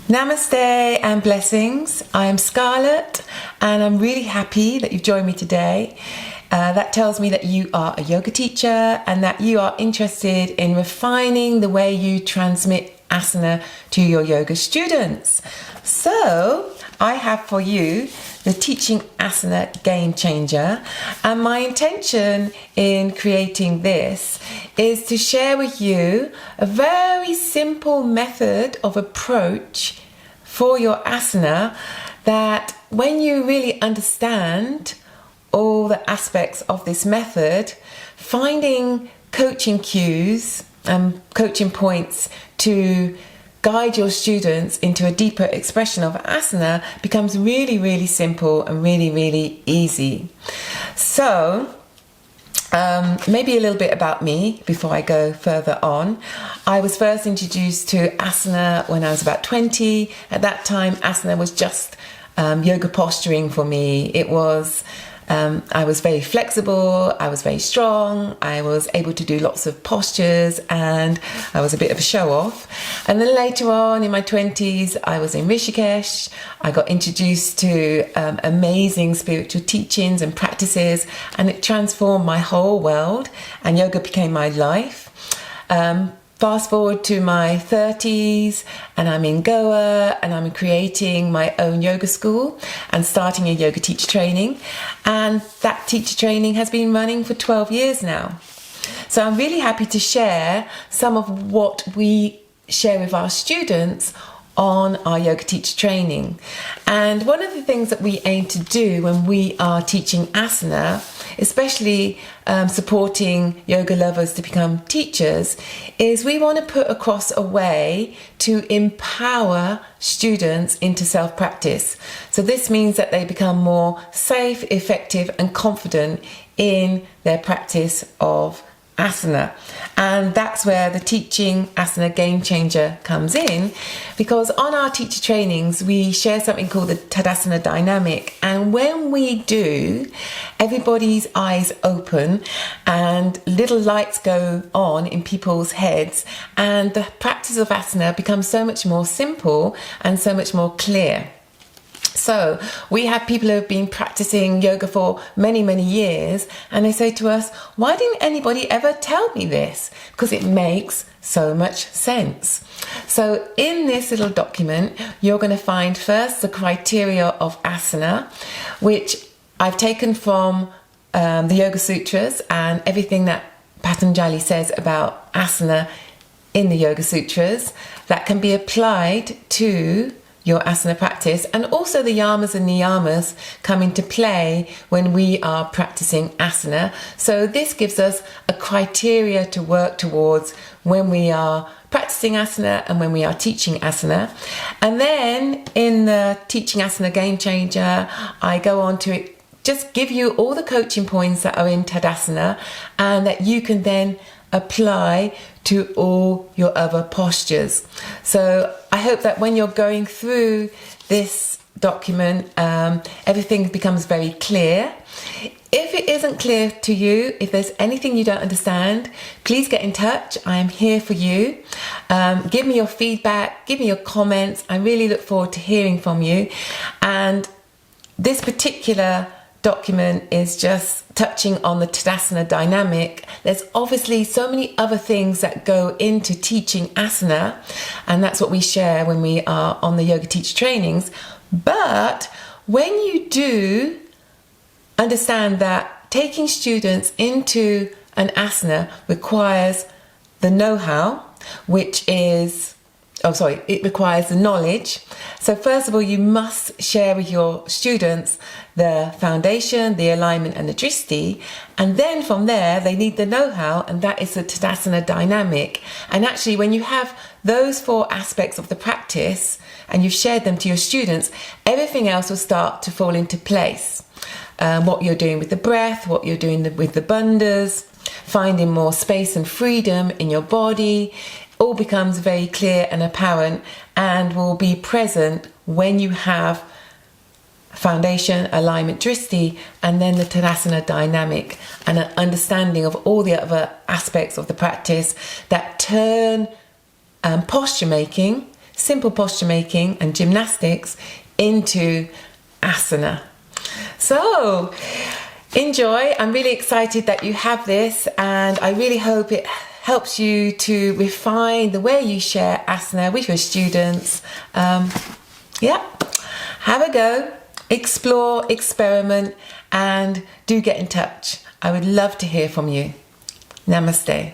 Namaste and blessings. I'm Scarlett and I'm really happy that you've joined me today. That tells me that you are a yoga teacher and that you are interested in refining the way you transmit asana to your yoga students. So I have for you the Teaching Asana GameChanger, and my intention in creating this is to share with you a very simple method of approach for your asana that when you really understand all the aspects of this method, finding coaching cues and coaching points to guide your students into a deeper expression of asana becomes really, really simple and really, really easy. So, maybe a little bit about me before I go further on. I was first introduced to asana when I was about 20. At that time, asana was just yoga posturing for me. It was I was very flexible, I was very strong, I was able to do lots of postures, and I was a bit of a show-off. And then later on in my 20s, I was in Rishikesh. I got introduced to amazing spiritual teachings and practices, and it transformed my whole world, and yoga became my life. Fast forward to my 30s and I'm in Goa and I'm creating my own yoga school and starting a yoga teacher training, and that teacher training has been running for 12 years now. So I'm really happy to share some of what we share with our students on our yoga teacher training. And one of the things that we aim to do when we are teaching asana, especially supporting yoga lovers to become teachers, is we want to put across a way to empower students into self-practice. So this means that they become more safe, effective and confident in their practice of asana. And that's where the Teaching Asana GameChanger comes in, because on our teacher trainings we share something called the Tadasana Dynamic, and when we do, everybody's eyes open and little lights go on in people's heads, and the practice of asana becomes so much more simple and so much more clear. So we have people who have been practicing yoga for many, many years, and they say to us, why didn't anybody ever tell me this? Because it makes so much sense. So in this little document, you're going to find first the criteria of asana, which I've taken from the Yoga Sutras and everything that Patanjali says about asana in the Yoga Sutras that can be applied to your asana practice, and also the yamas and niyamas come into play when we are practicing asana. So this gives us a criteria to work towards when we are practicing asana and when we are teaching asana. And then in the Teaching Asana GameChanger, I go on to just give you all the coaching points that are in Tadasana and that you can then apply to all your other postures. So I hope that when you're going through this document, everything becomes very clear. If it isn't clear to you, if there's anything you don't understand, please get in touch. I am here for you. Give me your feedback, give me your comments. I really look forward to hearing from you. And this particular document is just touching on the Tadasana Dynamic. There's obviously so many other things that go into teaching asana, and that's what we share when we are on the yoga teacher trainings. But when you do understand that taking students into an asana requires the know-how, it requires the knowledge. So first of all, you must share with your students the foundation, the alignment and the drishti, and then from there they need the know-how, and that is the Tadasana Dynamic. And actually when you have those 4 aspects of the practice and you've shared them to your students, everything else will start to fall into place. What you're doing with the breath, what you're doing with the bandhas, finding more space and freedom in your body, all becomes very clear and apparent and will be present when you have foundation, alignment, drishti, and then the Tadasana Dynamic, and an understanding of all the other aspects of the practice that turn posture making simple posture making and gymnastics into asana. So enjoy. I'm really excited that you have this, and I really hope it helps you to refine the way you share asana with your students. Have a go, explore, experiment, and do get in touch. I would love to hear from you. Namaste.